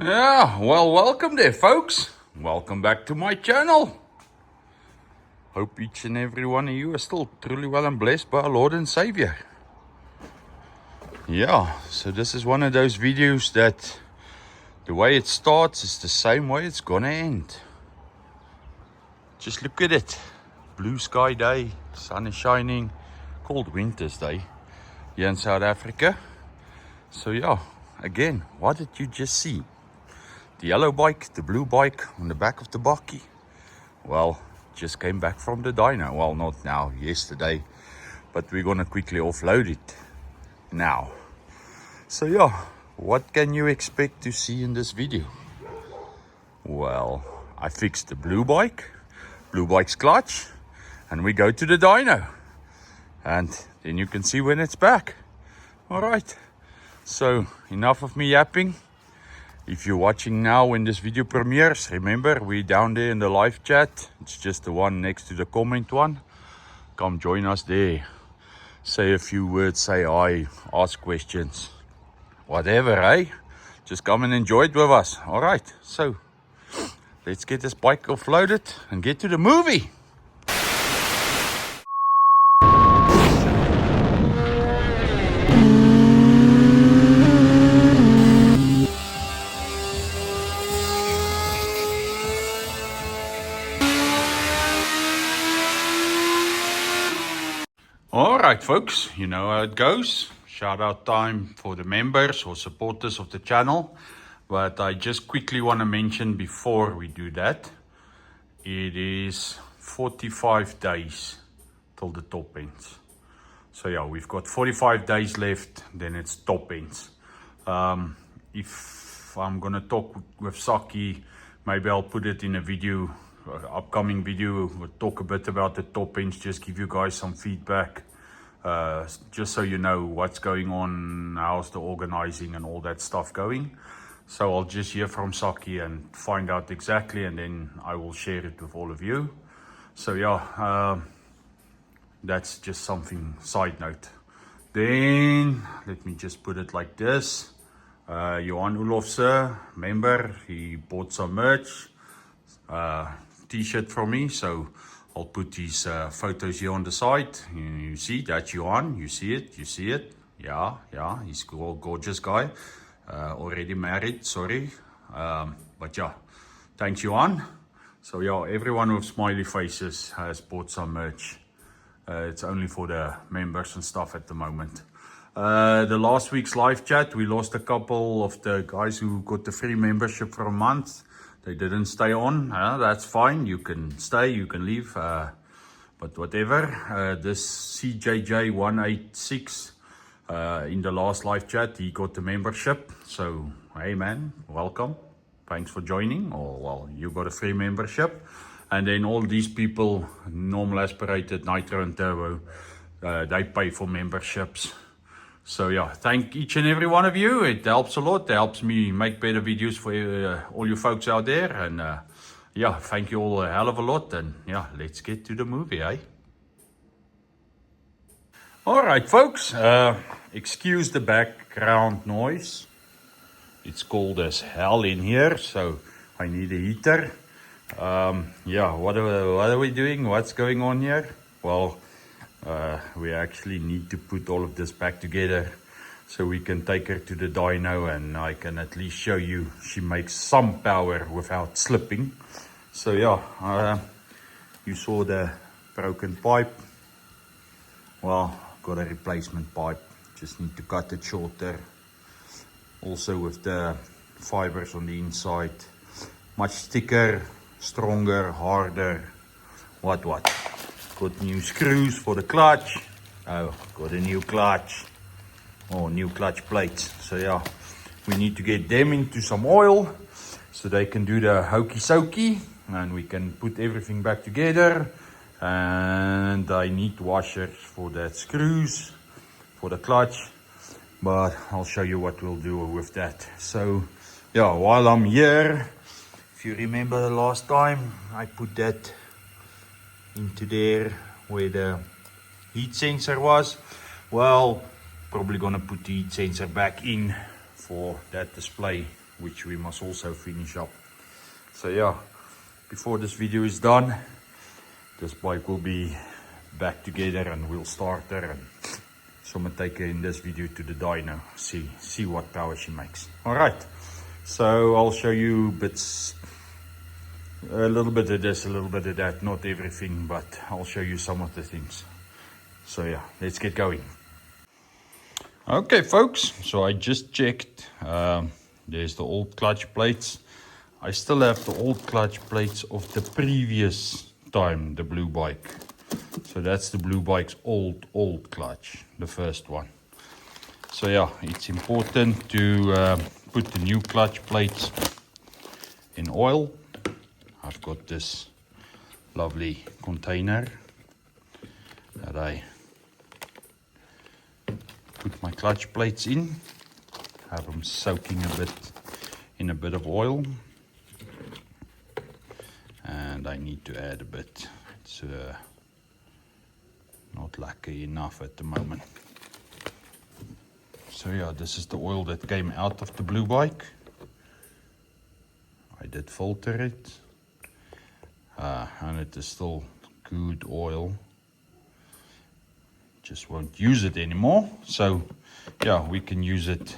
Yeah, well, welcome there, folks. Welcome back to my channel. Hope each and every one of you are still truly well and blessed by our Lord and Savior. Yeah, so this is one of those videos that the way it starts is the same way it's gonna end. Just look at it. Blue sky day, sun is shining, cold winter's day here in South Africa. So yeah, again, what did you just see? The yellow bike, the blue bike on the back of the bakkie. Well, just came back from the dyno. Well, not now, yesterday. But we're gonna quickly offload it now. So yeah, what can you expect to see in this video? Well, I fixed the blue bike's clutch, and we go to the dyno. And then you can see when it's back. All right, so enough of me yapping. If you're watching now when this video premieres, remember we're down there in the live chat. It's just the one next to the comment one. Come join us there. Say a few words, say hi, ask questions. Whatever, eh? Just come and enjoy it with us. All right, so let's get this bike offloaded and get to the movie. Alright folks, you know how it goes. Shout out time for the members or supporters of the channel. But I just quickly want to mention before we do that, it is 45 days till the top ends. So yeah, we've got 45 days left, then it's top ends. If I'm going to talk with Saki, maybe I'll put it in a video, upcoming video. We'll talk a bit about the top ends, just give you guys some feedback, just so you know what's going on, how's the organizing and all that stuff going. So I'll just hear from Saki and find out exactly, and then I will share it with all of you. So yeah, that's just something side note. Then let me just put it like this. Johan Olofse, member, he bought some merch, t-shirt from me, so I'll put these photos here on the side. You see, that's Johan, you see it. Yeah, he's a gorgeous guy, already married, sorry, but yeah, thanks Johan. So yeah, everyone with smiley faces has bought some merch. It's only for the members and stuff at the moment. The last week's live chat, we lost a couple of the guys who got the free membership for a month. They didn't stay on. That's fine. You can stay, you can leave. But whatever. This CJJ186 in the last live chat, he got the membership. So, hey man, welcome. Thanks for joining. Or, well, you got a free membership. And then all these people, normal aspirated, nitro and turbo, they pay for memberships. So yeah, thank each and every one of you. It helps a lot. It helps me make better videos for all you folks out there. And yeah, thank you all a hell of a lot. And yeah, let's get to the movie, eh? All right, folks. Excuse the background noise. It's cold as hell in here, so I need a heater. Yeah, what are we doing? What's going on here? Well, we actually need to put all of this back together so we can take her to the dyno, and I can at least show you she makes some power without slipping. So yeah, you saw the broken pipe. Well, got a replacement pipe, just need to cut it shorter. Also with the fibers on the inside, much thicker, stronger, harder, what. Got new screws for the clutch. Oh, got a new clutch. Oh, new clutch plates. So yeah, we need to get them into some oil so they can do the hokey sokey, and we can put everything back together. And I need washers for that screws for the clutch, but I'll show you what we'll do with that. So yeah, while I'm here, if you remember the last time I put that into there where the heat sensor was, well, probably gonna put the heat sensor back in for that display which we must also finish up. So yeah, before this video is done, this bike will be back together and we'll start her and someone take her in this video to the dyno, see what power she makes. All right, so I'll show you bits, a little bit of this, a little bit of that, not everything, but I'll show you some of the things. So yeah, let's get going. Okay folks, so I just checked, there's the old clutch plates. I still have the old clutch plates of the previous time, the blue bike. So that's the blue bike's old clutch, the first one. So yeah, it's important to put the new clutch plates in oil. I've got this lovely container that I put my clutch plates in, have them soaking in a bit of oil, and I need to add a bit. It's not lucky enough at the moment. So yeah, this is the oil that came out of the blue bike. I did filter it, and it is still good oil. Just won't use it anymore. So yeah, we can use it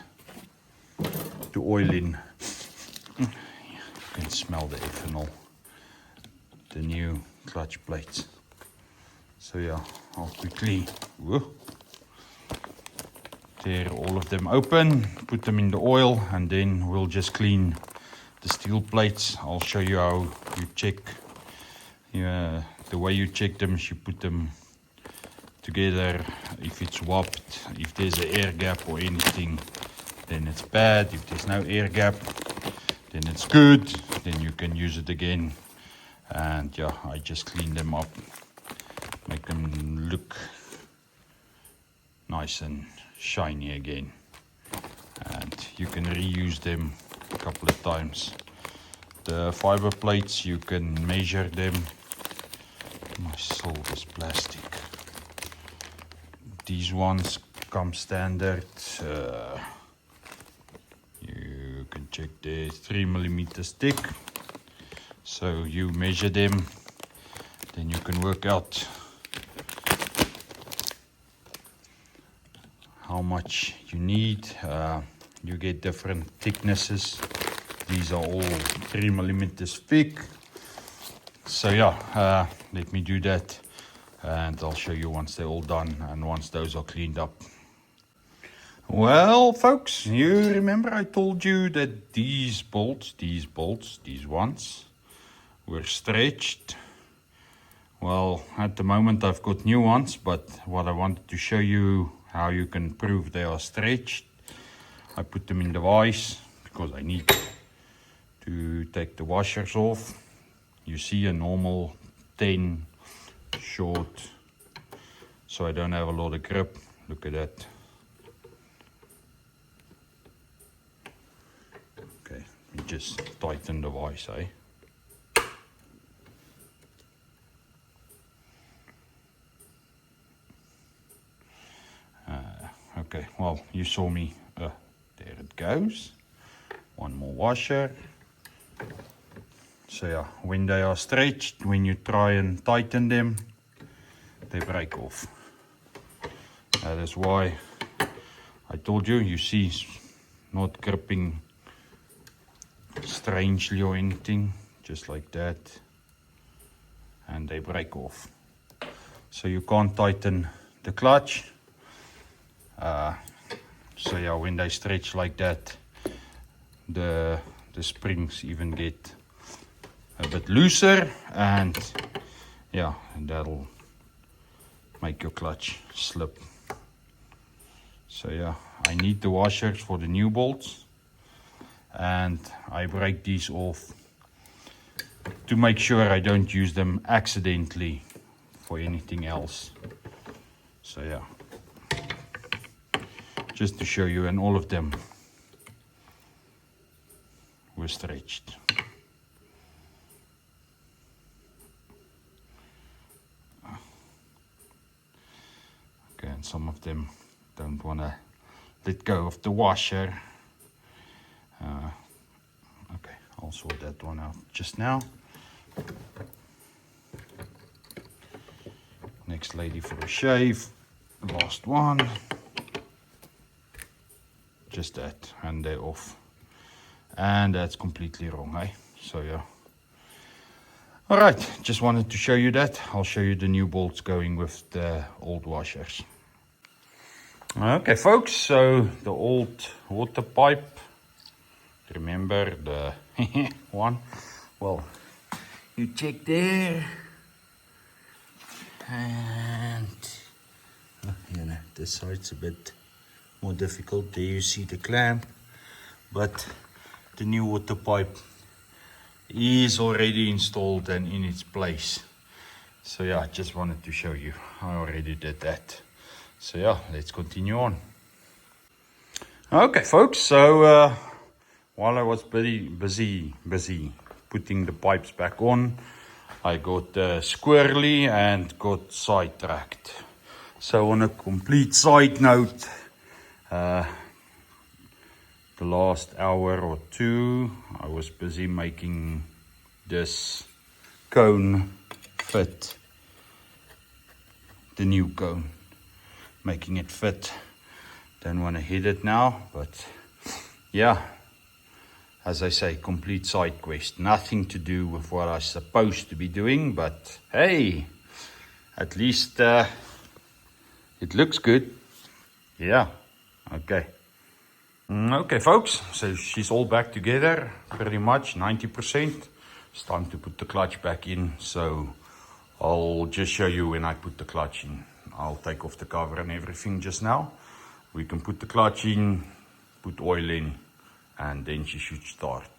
to oil in. You can smell the ethanol, the new clutch plates. So yeah, I'll quickly tear all of them open, put them in the oil, and then we'll just clean the steel plates. I'll show you how you check. The way you check them is you put them together. If it's warped, if there's an air gap or anything, then it's bad. If there's no air gap, then it's good. Then you can use it again. And yeah, I just clean them up, make them look nice and shiny again. And you can reuse them a couple of times. The fiber plates, you can measure them. My soul is plastic. These ones come standard. You can check they're 3 millimeters thick. So you measure them, then you can work out how much you need. You get different thicknesses. These are all 3 millimeters thick. So yeah, let me do that, and I'll show you once they're all done and once those are cleaned up. Well folks, you remember I told you that these ones were stretched. Well, at the moment I've got new ones, but what I wanted to show you how you can prove they are stretched. I put them in the vise because I need to take the washers off. You see a normal 10 short, so I don't have a lot of grip. Look at that. Okay, you just tighten the vise, eh? Okay, well, you saw me. There it goes. One more washer. So yeah, when they are stretched, when you try and tighten them, they break off. That is why I told you, you see, it's not gripping strangely or anything, just like that. And they break off. So you can't tighten the clutch. So yeah, when they stretch like that, the springs even get a bit looser, and yeah, that'll make your clutch slip. So yeah, I need the washers for the new bolts, and I break these off to make sure I don't use them accidentally for anything else. So yeah, just to show you, and all of them were stretched. Okay, and some of them don't want to let go of the washer. I'll sort that one out just now. Next lady for a shave. Last one. Just that, and they're off. And that's completely wrong, eh? So yeah. Alright, just wanted to show you that. I'll show you the new bolts going with the old washers. Okay folks, so the old water pipe, remember the one? Well, you check there, and you know, this side's a bit more difficult. There you see the clamp, but the new water pipe is already installed and in its place. So yeah, I just wanted to show you. I already did that. So yeah, let's continue on. Okay folks, so while I was busy putting the pipes back on, I got squirrely and got sidetracked. So on a complete side note, the last hour or two, I was busy making this cone fit, the new cone, making it fit. Don't want to hit it now, but yeah, as I say, complete side quest. Nothing to do with what I'm supposed to be doing, but hey, at least it looks good. Yeah, okay. Okay folks, so she's all back together, pretty much 90%. It's time to put the clutch back in, so I'll just show you when I put the clutch in. I'll take off the cover and everything just now. We can put the clutch in, put oil in, and then she should start,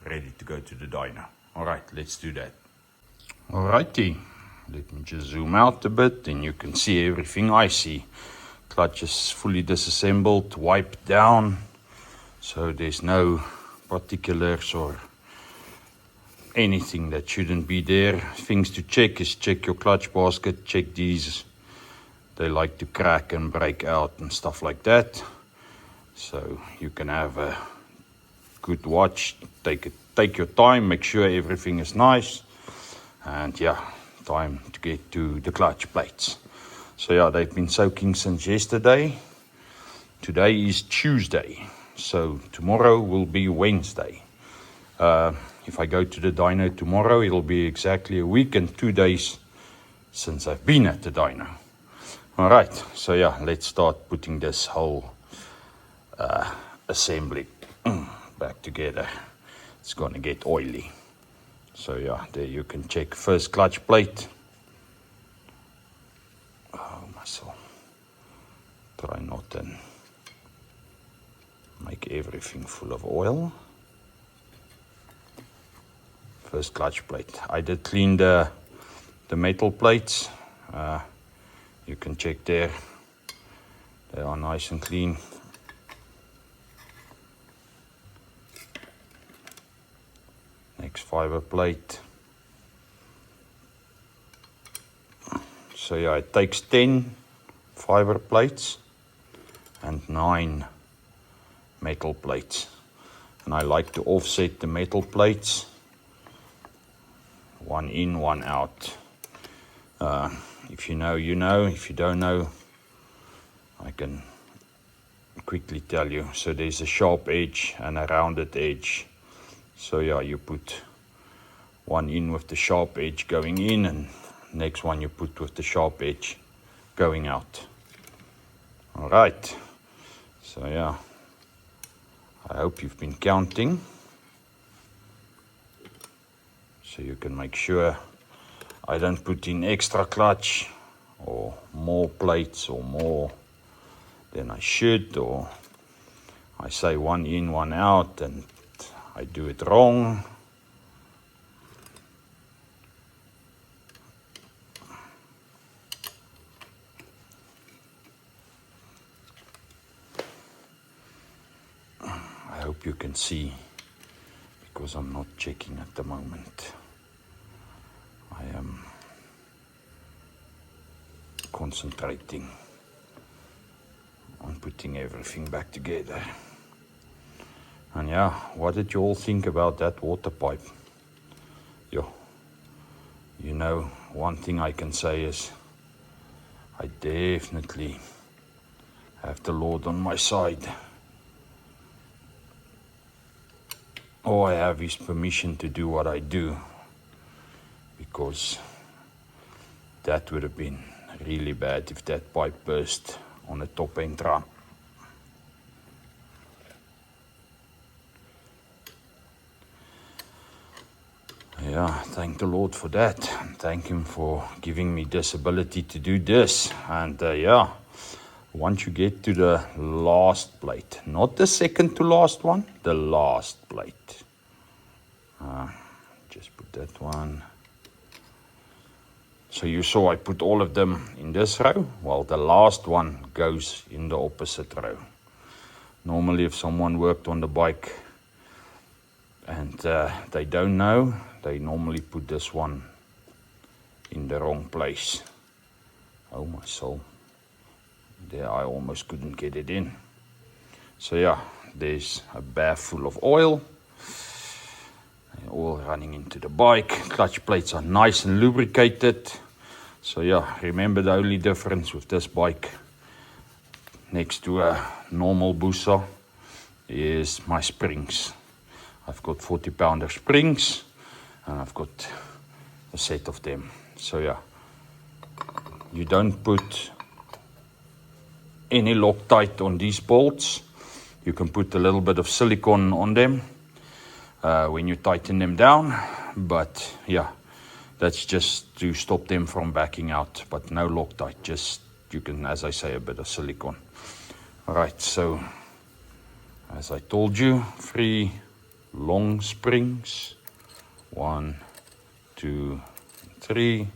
ready to go to the dyno. Alright, let's do that. Alrighty, let me just zoom out a bit, and you can see everything I see. Clutch is fully disassembled, wiped down. So there's no particulars or anything that shouldn't be there. Things to check is check your clutch basket, check these. They like to crack and break out and stuff like that. So you can have a good watch, take your time, make sure everything is nice. And yeah, time to get to the clutch plates. So yeah, they've been soaking since yesterday. Today is Tuesday. So tomorrow will be Wednesday. If I go to the dyno tomorrow, it'll be exactly a week and 2 days since I've been at the dyno. Alright, so yeah, let's start putting this whole assembly back together. It's gonna get oily. So yeah, there you can check first clutch plate. Oh, myself. Try not to make everything full of oil. First clutch plate. I did clean the metal plates. You can check there. They are nice and clean. Next fiber plate. So yeah, it takes 10 fiber plates and 9 metal plates, and I like to offset the metal plates, one in, one out. If you know, you know. If you don't know, I can quickly tell you. So there's a sharp edge and a rounded edge. So yeah, you put one in with the sharp edge going in, and next one you put with the sharp edge going out. All right, so yeah, I hope you've been counting, so you can make sure I don't put in extra clutch or more plates or more than I should, or I say one in, one out, and I do it wrong. I hope you can see, because I'm not checking at the moment. I am concentrating on putting everything back together. And yeah, what did you all think about that water pipe? Yo, you know, one thing I can say is I definitely have the Lord on my side. All I have is permission to do what I do, because that would have been really bad if that pipe burst on the top end run. Yeah, thank the Lord for that. Thank Him for giving me this ability to do this. And yeah, once you get to the last plate, not the second to last one, the last plate. Just put that one. So you saw I put all of them in this row, while the last one goes in the opposite row. Normally if someone worked on the bike and they don't know, they normally put this one in the wrong place. Oh my soul. There, I almost couldn't get it in. So yeah, there's a bath full of oil. All running into the bike. Clutch plates are nice and lubricated. So yeah, remember the only difference with this bike next to a normal Busa is my springs. I've got 40-pounder springs and I've got a set of them. So yeah, you don't put any Loctite on these bolts. You can put a little bit of silicone on them when you tighten them down, but yeah, that's just to stop them from backing out, but no Loctite, just you can, as I say, a bit of silicone. Alright, so as I told you, 3 long springs, 1, 2, 3,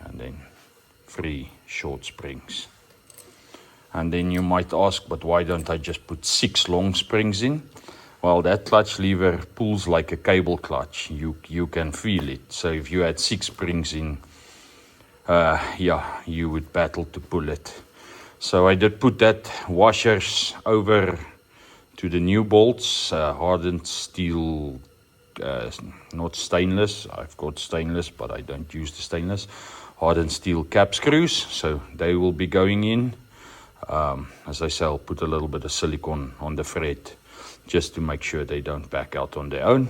and then 3 short springs. And then you might ask, but why don't I just put 6 long springs in? Well, that clutch lever pulls like a cable clutch. You can feel it. So if you had 6 springs in, yeah, you would battle to pull it. So I did put that washers over to the new bolts, hardened steel, not stainless. I've got stainless, but I don't use the stainless. Hardened steel cap screws, so they will be going in. As I say, I'll put a little bit of silicone on the thread, just to make sure they don't back out on their own.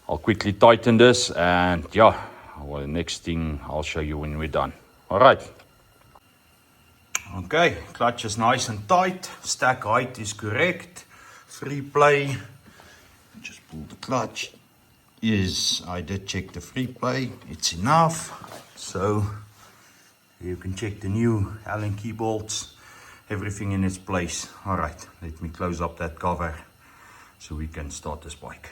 I'll quickly tighten this, and yeah, well, the next thing I'll show you when we're done. All right. Okay, clutch is nice and tight. Stack height is correct. Free play. Just pull the clutch. Yes, I did check the free play. It's enough. So you can check the new Allen key bolts. Everything in its place. All right, let me close up that cover so we can start this bike.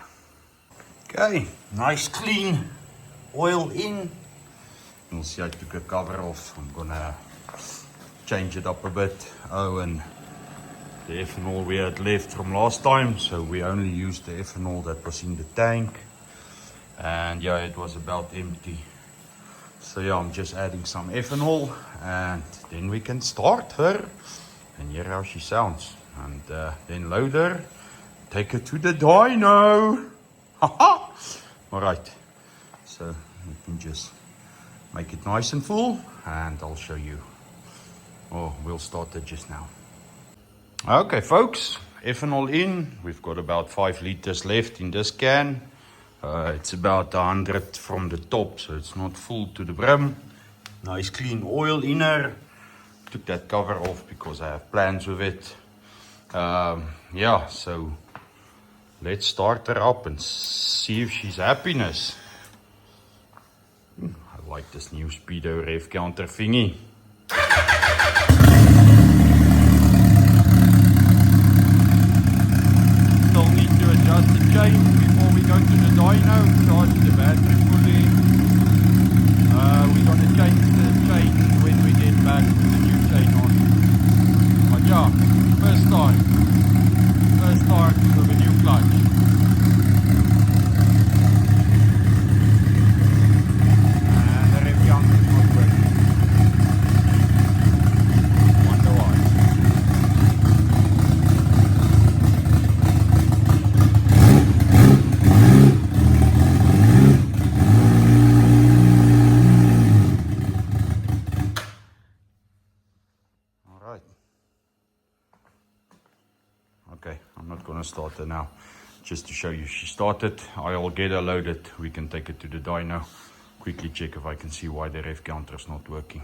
Okay, nice clean oil in. You'll see I took a cover off. I'm gonna change it up a bit. Oh, and the ethanol we had left from last time, so we only used the ethanol that was in the tank, and yeah, it was about empty. So yeah, I'm just adding some ethanol, and then we can start her and hear how she sounds, and then load her, take her to the dyno. Haha! Alright, so let me just make it nice and full, and I'll show you. Oh, we'll start it just now. Okay folks, ethanol in. We've got about 5 liters left in this can. It's about 100 from the top, so it's not full to the brim. Nice clean oil in her. Took that cover off because I have plans with it. Yeah, so let's start her up and see if she's happiness. I like this new Speedo rev counter thingy. Still need to adjust the chain before we go to the dyno, charge the battery fully. We're going to change the chain when we get back with the new chain on. But yeah, first start with a new clutch. And the rev counter is not working. Wonder why. start her now. Just to show you she started. I'll get her loaded. We can take it to the dyno. Quickly check if I can see why the rev counter is not working.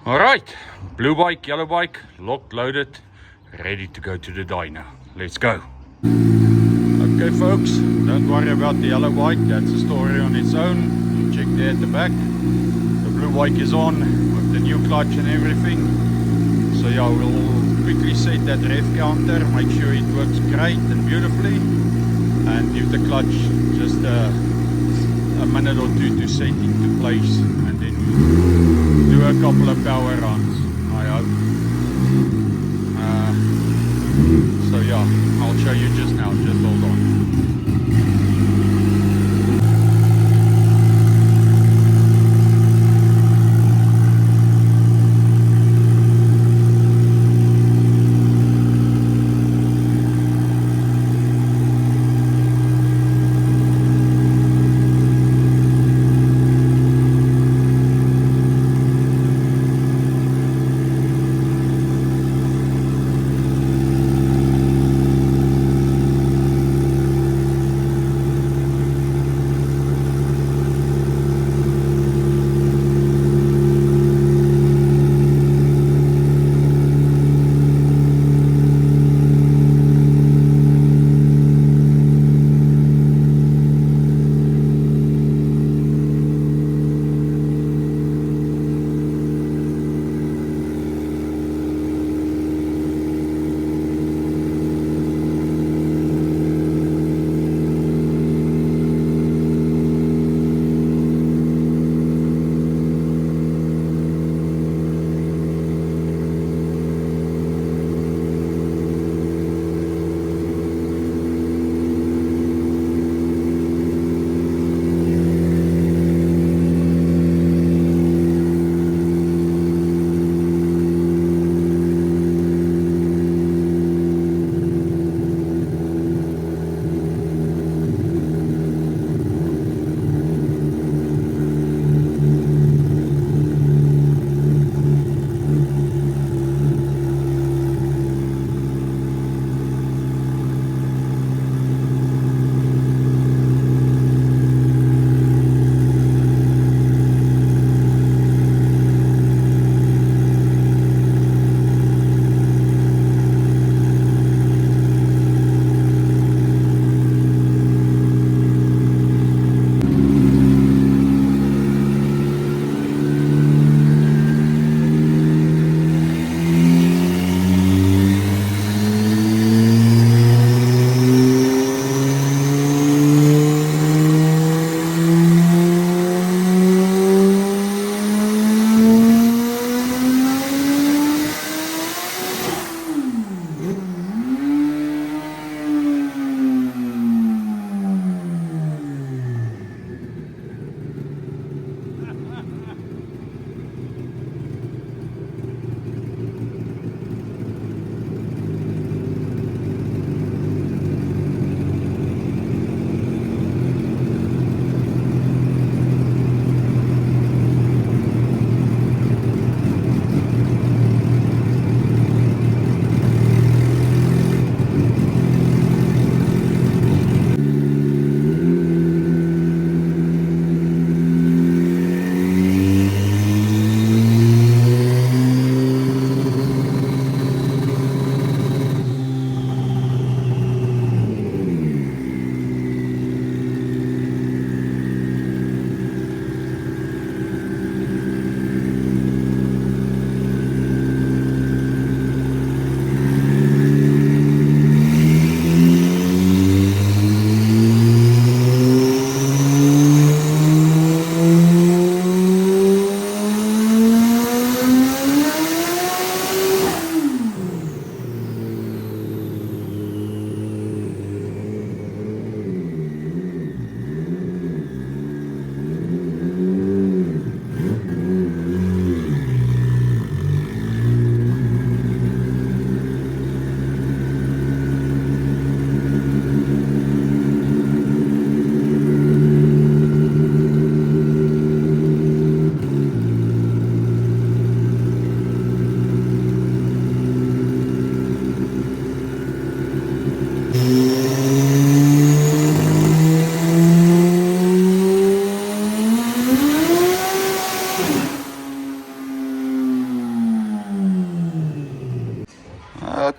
Alright, blue bike, yellow bike, locked, loaded, ready to go to the dyno. Let's go. Okay folks, don't worry about the yellow bike, that's a story on its own. You check there at the back. The blue bike is on with the new clutch and everything. So yeah, we'll quickly set that rev counter, make sure it works great and beautifully, and give the clutch just a minute or two to set into place, and then do a couple of power runs, I hope. So yeah, I'll show you just now, just hold on.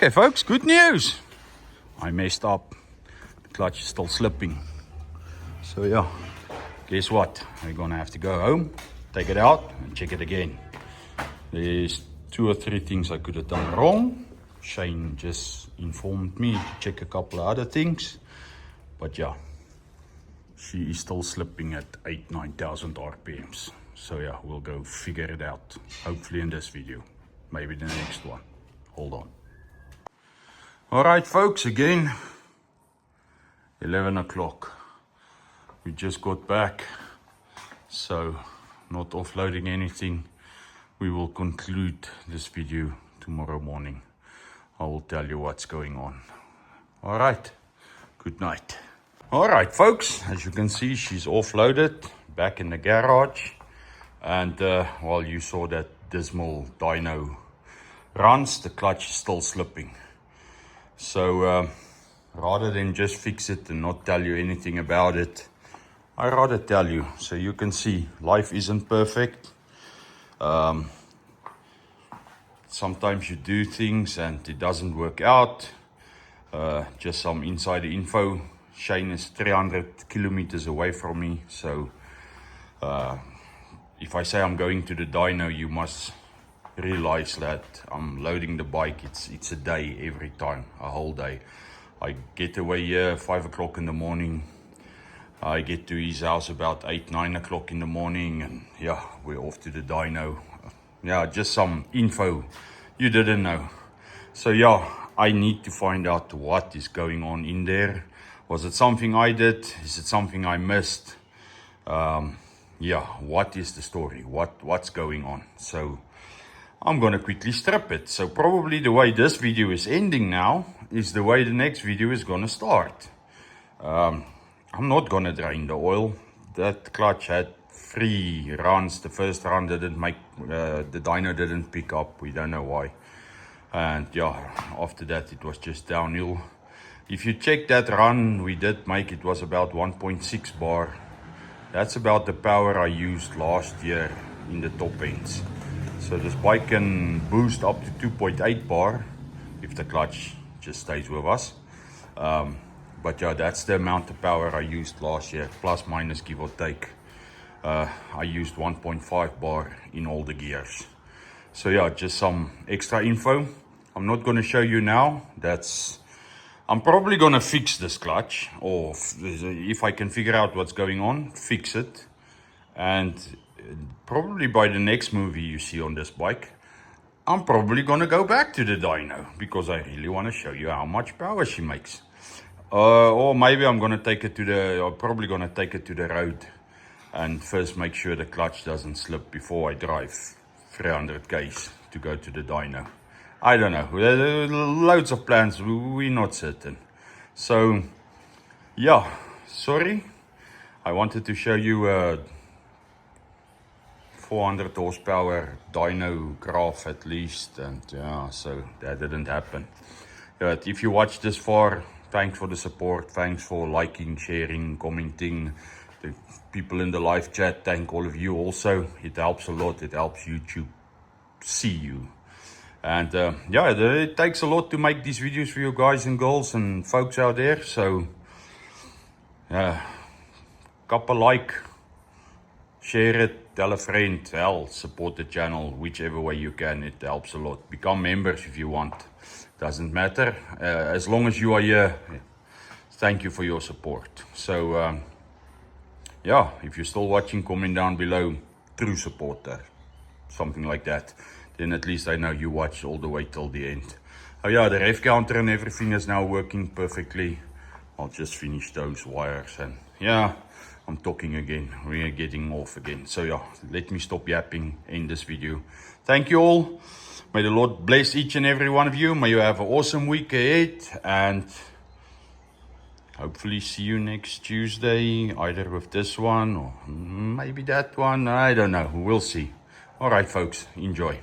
Okay, folks, good news. I messed up. The clutch is still slipping. So yeah, guess what? We're gonna have to go home, take it out, and check it again. There's 2 or 3 things I could have done wrong. Shane just informed me to check a couple of other things. But yeah, she is still slipping at 8,000-9,000 RPMs. So yeah, we'll go figure it out. Hopefully in this video, maybe the next one. Hold on. All right, folks, again, 11 o'clock. We just got back, so not offloading anything. We will conclude this video tomorrow morning. I will tell you what's going on. All right, good night. All right, folks, as you can see, she's offloaded, back in the garage. And while you saw that dismal dyno runs, the clutch is still slipping. So rather than just fix it and not tell you anything about it, I rather tell you so you can see life isn't perfect. Sometimes you do things and it doesn't work out. Just some insider info. Shane is 300 kilometers away from me, so if I say I'm going to the dyno, you must realize that I'm loading the bike. It's a day every time, a whole day. I get away here 5 o'clock in the morning. I get to his house about 8-9 o'clock in the morning, and yeah, we're off to the dyno. Yeah, just some info you didn't know. So yeah, I need to find out what is going on in there. Was it something I did? Is it something I missed? Yeah, what is the story? What's going on? So I'm gonna quickly strip it. So probably the way this video is ending now is the way the next video is gonna start. I'm not gonna drain the oil. That clutch had 3 runs. The first run didn't make, the dyno didn't pick up. We don't know why. And yeah, after that it was just downhill. If you check that run we did make, it was about 1.6 bar. That's about the power I used last year in the top ends. So this bike can boost up to 2.8 bar if the clutch just stays with us. But yeah, that's the amount of power I used last year, plus minus give or take. I used 1.5 bar in all the gears. So yeah, just some extra info. I'm not going to show you now. I'm probably going to fix this clutch, or if I can figure out what's going on, fix it. And probably by the next movie you see on this bike, I'm probably going to go back to the dyno, because I really want to show you how much power she makes. Or maybe I'm probably going to take it to the road and first make sure the clutch doesn't slip before I drive 300 k's to go to the dyno. I don't know. There are loads of plans. We're not certain. So, yeah, sorry. I wanted to show you a 400 horsepower dyno graph at least. And yeah, so that didn't happen. But if you watched this far, thanks for the support. Thanks for liking, sharing, commenting. The people in the live chat, thank all of you also. It helps a lot. It helps YouTube see you. And yeah, it takes a lot to make these videos for you guys and girls and folks out there. So, couple like, share it, tell a friend, hell, support the channel, whichever way you can. It helps a lot. Become members if you want. Doesn't matter. As long as you are here, thank you for your support. So, yeah, if you're still watching, comment down below, true supporter, something like that. Then at least I know you watched all the way till the end. Oh yeah, the ref counter and everything is now working perfectly. I'll just finish those wires, and yeah, I'm talking again. We're getting off again. So yeah, let me stop yapping, end this video. Thank you all. May the Lord bless each and every one of you. May you have an awesome week ahead, and hopefully see you next Tuesday, either with this one or maybe that one. I don't know. We'll see. All right, folks, enjoy.